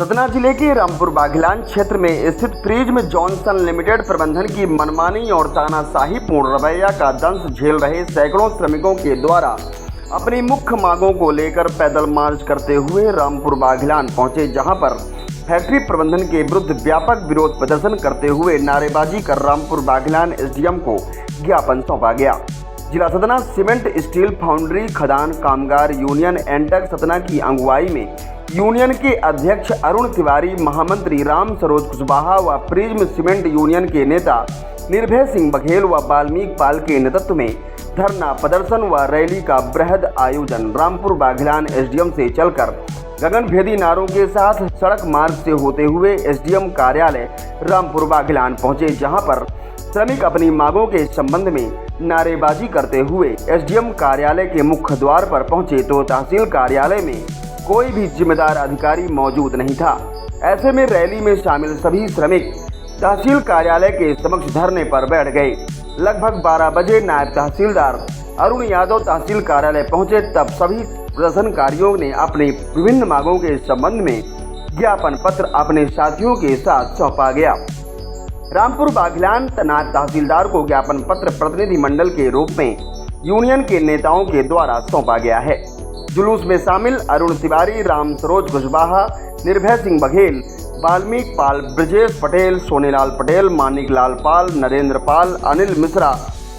सतना जिले के रामपुर बाघिलान क्षेत्र में स्थित प्रिज्म जॉनसन लिमिटेड प्रबंधन की मनमानी और तानाशाही पूर्ण रवैया का दंश झेल रहे सैकड़ों श्रमिकों के द्वारा अपनी मुख्य मांगों को लेकर पैदल मार्च करते हुए रामपुर बाघिलान पहुंचे, जहां पर फैक्ट्री प्रबंधन के विरुद्ध व्यापक विरोध प्रदर्शन करते हुए नारेबाजी कर रामपुर बाघिलान एसडीएम को ज्ञापन सौंपा गया। जिला सतना सीमेंट स्टील फाउंड्री खदान कामगार यूनियन एंटक सतना की अगुवाई में यूनियन के अध्यक्ष अरुण तिवारी, महामंत्री राम सरोज कुशवाहा व प्रिज्म सीमेंट यूनियन के नेता निर्भय सिंह बघेल व वाल्मीकि पाल के नेतृत्व में धरना प्रदर्शन व रैली का बृहद आयोजन रामपुर बाघिलान एसडीएम से चलकर गगनभेदी नारों के साथ सड़क मार्ग से होते हुए एसडीएम कार्यालय रामपुर बाघिलान पहुंचे, जहां पर श्रमिक अपनी मांगों के संबंध में नारेबाजी करते हुए एसडीएम कार्यालय के मुख्य द्वार पर पहुंचे तो तहसील कार्यालय में कोई भी जिम्मेदार अधिकारी मौजूद नहीं था। ऐसे में रैली में शामिल सभी श्रमिक तहसील कार्यालय के समक्ष धरने पर बैठ गए। लगभग 12 बजे नायब तहसीलदार अरुण यादव तहसील कार्यालय पहुंचे, तब सभी प्रदर्शनकारियों ने अपनी विभिन्न मांगों के संबंध में ज्ञापन पत्र अपने साथियों के साथ सौंपा गया। रामपुर बाघिलान नायब तहसीलदार को ज्ञापन पत्र प्रतिनिधि मंडल के रूप में यूनियन के नेताओं के द्वारा सौंपा गया है। जुलूस में शामिल अरुण तिवारी, राम सरोज कुशवाहा, निर्भय सिंह बघेल, वाल्मीकि पाल, ब्रजेश पटेल, सोनेलाल पटेल, मानिक लाल पाल, नरेंद्र पाल, अनिल मिश्रा,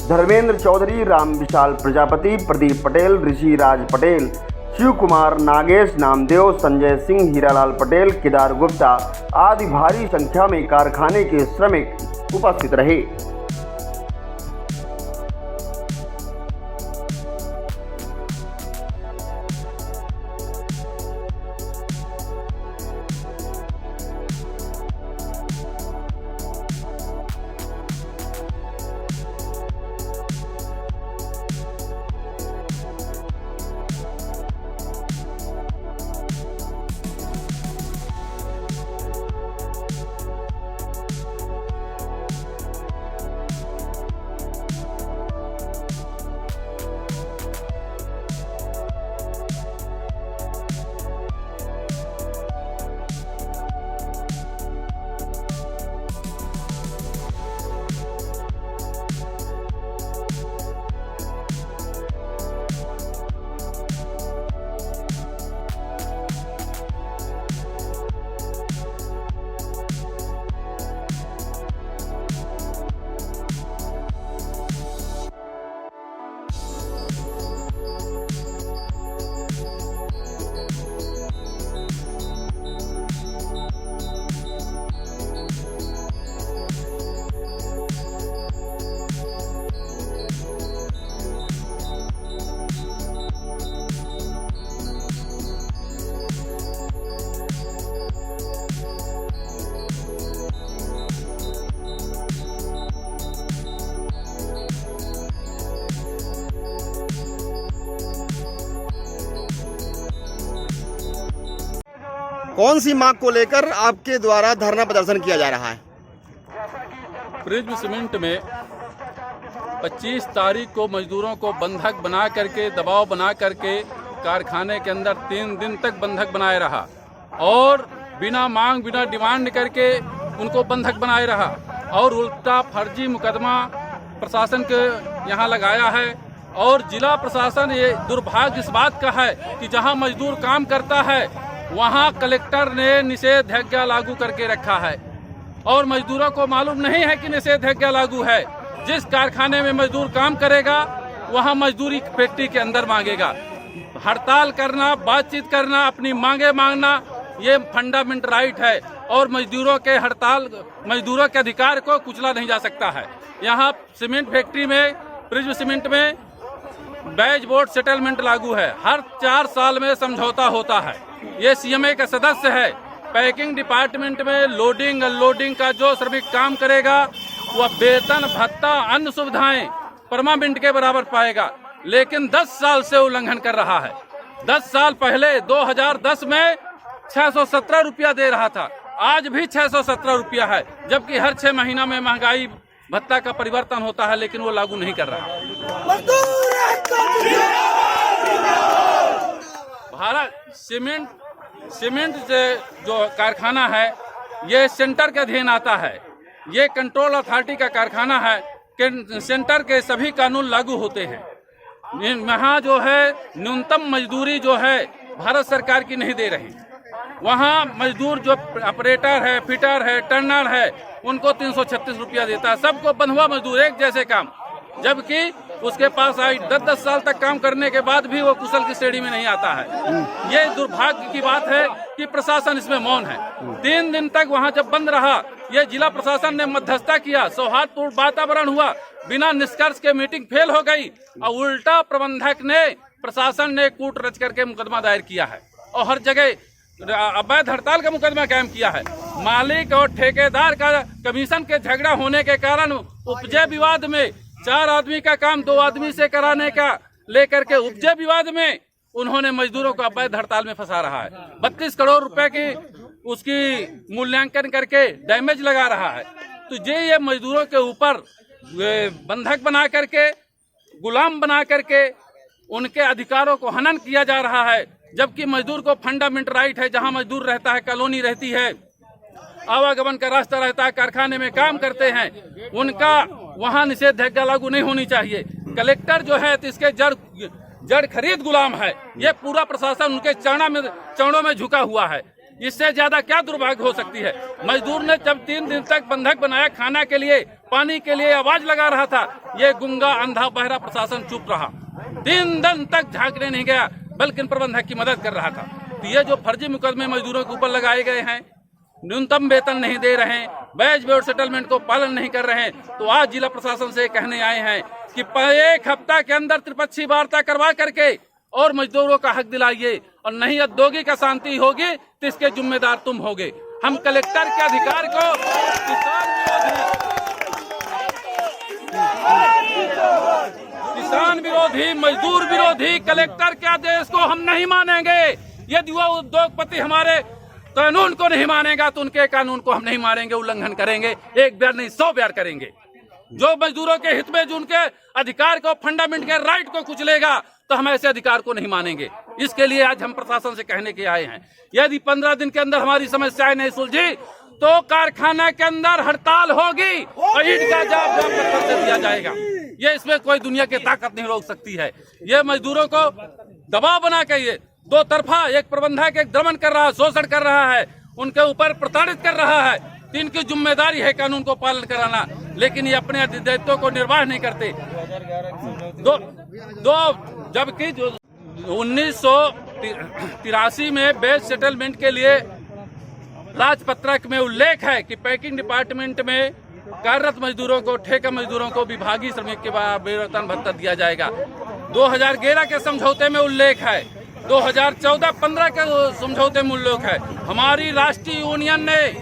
धर्मेंद्र चौधरी, राम विशाल प्रजापति, प्रदीप पटेल, ऋषि राज पटेल, शिव कुमार, नागेश नामदेव, संजय सिंह, हीरालाल पटेल, केदार गुप्ता आदि भारी संख्या में कारखाने के श्रमिक उपस्थित रहे। कौन सी मांग को लेकर आपके द्वारा धरना प्रदर्शन किया जा रहा है? प्रिज्म सीमेंट में 25 तारीख को मजदूरों को बंधक बना करके, दबाव बना करके कारखाने के अंदर 3 दिन तक बंधक बनाए रहा और बिना मांग बिना डिमांड करके उनको बंधक बनाए रहा और उल्टा फर्जी मुकदमा प्रशासन के यहाँ लगाया है। और जिला प्रशासन ये दुर्भाग्य इस बात का है कि जहाँ मजदूर काम करता है वहाँ कलेक्टर ने निषेधाज्ञा लागू करके रखा है और मजदूरों को मालूम नहीं है कि निषेधाज्ञा लागू है। जिस कारखाने में मजदूर काम करेगा वहाँ मजदूरी फैक्ट्री के अंदर मांगेगा। हड़ताल करना, बातचीत करना, अपनी मांगे मांगना ये फंडामेंटल राइट है और मजदूरों के हड़ताल, मजदूरों के अधिकार को कुचला नहीं जा सकता है। यहाँ सीमेंट फैक्ट्री में, प्रिज्म सीमेंट में बैच बोर्ड सेटलमेंट लागू है। हर 4 साल में समझौता होता है। ये सीएमए का सदस्य है। पैकिंग डिपार्टमेंट में लोडिंग अनलोडिंग का जो श्रमिक काम करेगा वह वेतन, भत्ता, अन्य सुविधाएं परमानेंट के बराबर पाएगा, लेकिन 10 साल से उल्लंघन कर रहा है। 10 साल पहले 2010 में 617 रुपया दे रहा था, आज भी 617 रुपया है, जबकि हर 6 महीना में महंगाई भत्ता का परिवर्तन होता है, लेकिन वो लागू नहीं कर रहा है। भारत सीमेंट सीमेंट से जो कारखाना है ये सेंटर के अधीन आता है। ये कंट्रोल अथॉरिटी का कारखाना है कि सेंटर के सभी कानून लागू होते हैं। यहाँ जो है न्यूनतम मजदूरी जो है भारत सरकार की नहीं दे रही। वहाँ मजदूर जो ऑपरेटर है, फिटर है, टर्नर है, उनको 336 रुपया देता है। सबको बंधुआ मजदूर, एक जैसे काम, जबकि उसके पास आई 10-10 साल तक काम करने के बाद भी वो कुशल की श्रेणी में नहीं आता है। ये दुर्भाग्य की बात है कि प्रशासन इसमें मौन है। 3 दिन तक वहाँ जब बंद रहा, ये जिला प्रशासन ने मध्यस्थता किया, सौहार्दपूर्ण वातावरण हुआ, बिना निष्कर्ष के मीटिंग फेल हो गई और उल्टा प्रबंधक ने, प्रशासन ने कूट रच करके मुकदमा दायर किया है और हर जगह अवैध हड़ताल का मुकदमा कायम किया है। मालिक और ठेकेदार का कमीशन के झगड़ा होने के कारण उपजे विवाद में 4 आदमी का काम 2 आदमी से कराने का लेकर के उपजे विवाद में उन्होंने मजदूरों को अवैध हड़ताल में फंसा रहा है। 32 करोड़ रुपए की उसकी मूल्यांकन करके डैमेज लगा रहा है। तो ये मजदूरों के ऊपर बंधक बना करके, गुलाम बना करके उनके अधिकारों को हनन किया जा रहा है। जबकि मजदूर को फंडामेंट राइट है, जहां मजदूर रहता है, कॉलोनी रहती है, आवागमन का रास्ता रहता है, कारखाने में काम करते हैं, उनका वहां निषेधाज्ञा लागू नहीं होनी चाहिए। कलेक्टर जो है तो इसके जड़ खरीद गुलाम है। ये पूरा प्रशासन उनके चरणों में झुका हुआ है। इससे ज्यादा क्या दुर्भाग्य हो सकती है। मजदूर ने जब 3 दिन तक बंधक बनाया, खाना के लिए, पानी के लिए आवाज लगा रहा था, ये गुंगा अंधा बहरा प्रशासन चुप रहा। 3 दिन तक झांकने नहीं गया, बल्कि प्रबंधक की मदद कर रहा था। तो ये जो फर्जी मुकदमे मजदूरों के ऊपर लगाए गए हैं, न्यूनतम वेतन नहीं दे रहे हैं, वेज बोर्ड सेटलमेंट को पालन नहीं कर रहे हैं, तो आज जिला प्रशासन से कहने आए हैं कि 1 हफ्ता के अंदर त्रिपक्षीय वार्ता करवा करके और मजदूरों का हक दिलाइए, और नहीं औद्योगिक अशांति होगी तो इसके जिम्मेदार तुम होगे। हम कलेक्टर के अधिकार को किसान विरोधी, मजदूर विरोधी कलेक्टर के आदेश को हम नहीं मानेंगे। यदि वो उद्योगपति हमारे कानून को नहीं मानेगा तो उनके कानून को हम नहीं मानेंगे, उल्लंघन करेंगे। 1 बार नहीं 100 बार करेंगे। जो मजदूरों के हित में, जो उनके अधिकार को, फंडामेंट के राइट को कुचलेगा, तो हम ऐसे अधिकार को नहीं मानेंगे। इसके लिए आज हम प्रशासन से कहने के आए हैं, यदि 15 दिन के अंदर हमारी समस्याएं नहीं सुलझी तो कारखाना के अंदर हड़ताल होगी और ईंट का जवाब पत्थर से दिया जाएगा। ये इसमें कोई दुनिया की ताकत नहीं रोक सकती है। ये मजदूरों को दबाव बना के ये 2 तरफा, एक प्रबंधक एक दमन कर रहा है, शोषण कर रहा है, उनके ऊपर प्रताड़ित कर रहा है। इनकी जिम्मेदारी है कानून को पालन कराना, लेकिन ये अपने दायित्वों को निर्वाह नहीं करते। जबकि 1983 में बेज सेटलमेंट के लिए राजपत्रक में उल्लेख है कि पैकिंग डिपार्टमेंट में कार्यरत मजदूरों को, ठेका मजदूरों को विभागीय श्रमिक के वेतन भत्ता दिया जाएगा। 2011 के समझौते में उल्लेख है, 2014-15 के समझौते में उल्लेख है। हमारी राष्ट्रीय यूनियन ने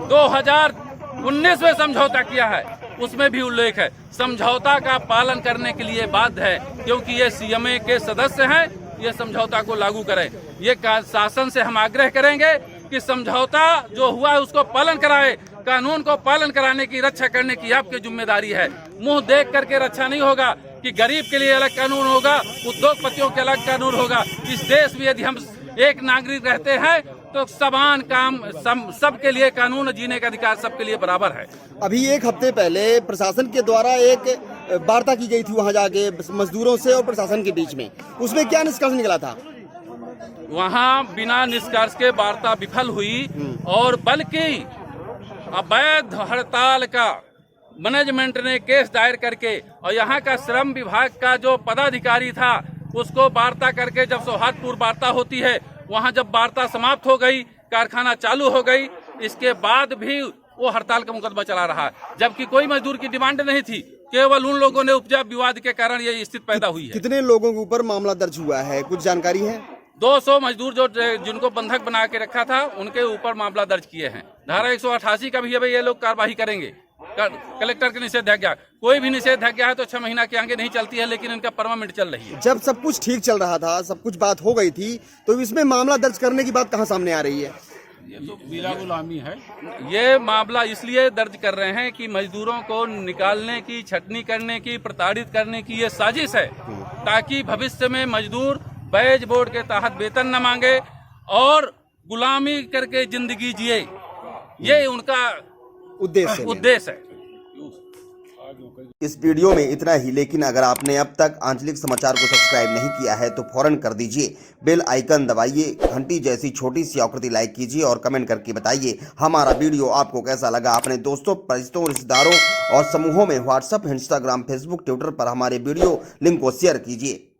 2019 में समझौता किया है, उसमें भी उल्लेख है। समझौता का पालन करने के लिए बाध्य है, क्योंकि ये सीएमए के सदस्य हैं। ये समझौता को लागू करें। ये शासन से हम आग्रह करेंगे कि समझौता जो हुआ है उसको पालन कराए। कानून को पालन कराने की, रक्षा करने की आपकी जिम्मेदारी है। मुंह देख करके रक्षा नहीं होगा कि गरीब के लिए अलग कानून होगा, उद्योगपतियों के अलग कानून होगा। इस देश में यदि हम एक नागरिक रहते हैं तो समान काम सबके लिए कानून, जीने का अधिकार सबके लिए बराबर है। अभी 1 हफ्ते पहले प्रशासन के द्वारा एक वार्ता की गई थी वहां जाके मजदूरों से और प्रशासन के बीच में, उसमें क्या निष्कर्ष निकला था? वहां बिना निष्कर्ष के वार्ता विफल हुई और बल्कि अवैध हड़ताल का मैनेजमेंट ने केस दायर करके और यहाँ का श्रम विभाग का जो पदाधिकारी था उसको वार्ता करके, जब सौहार्दपूर्ण वार्ता होती है, वहाँ जब वार्ता समाप्त हो गई, कारखाना चालू हो गई, इसके बाद भी वो हड़ताल का मुकदमा चला रहा है, जबकि कोई मजदूर की डिमांड नहीं थी। केवल उन लोगों ने उपजा विवाद के कारण ये स्थिति पैदा हुई है। कितने लोगों के ऊपर मामला दर्ज हुआ है, कुछ जानकारी है? 200 मजदूर जिनको बंधक बना के रखा था उनके ऊपर मामला दर्ज किए हैं। धारा 188 का भी है, ये लोग कार्यवाही करेंगे। कलेक्टर की निषेधाज्ञा, कोई भी निषेधाज्ञा है तो 6 महीना के आगे नहीं चलती है, लेकिन इनका परमानेंट चल रही है। जब सब कुछ ठीक चल रहा था, सब कुछ बात हो गई थी, तो इसमें मामला दर्ज करने की बात कहाँ सामने आ रही है? ये तो बिला गुलामी है। ये मामला इसलिए दर्ज कर रहे हैं कि मजदूरों को निकालने की, छटनी करने की, प्रताड़ित करने की ये साजिश है, ताकि भविष्य में मजदूर बैज बोर्ड के तहत वेतन न मांगे और गुलामी करके जिंदगी जिए, ये उनका उद्देश्य है। इस वीडियो में इतना ही, लेकिन अगर आपने अब तक आंचलिक समाचार को सब्सक्राइब नहीं किया है तो फौरन कर दीजिए। बेल आइकन दबाइए, घंटी जैसी छोटी सी आकृति लाइक कीजिए और कमेंट करके बताइए हमारा वीडियो आपको कैसा लगा। अपने दोस्तों, परिचितों, रिश्तेदारों और समूहों में व्हाट्सएप, इंस्टाग्राम, फेसबुक, ट्विटर पर हमारे वीडियो लिंक को शेयर कीजिए।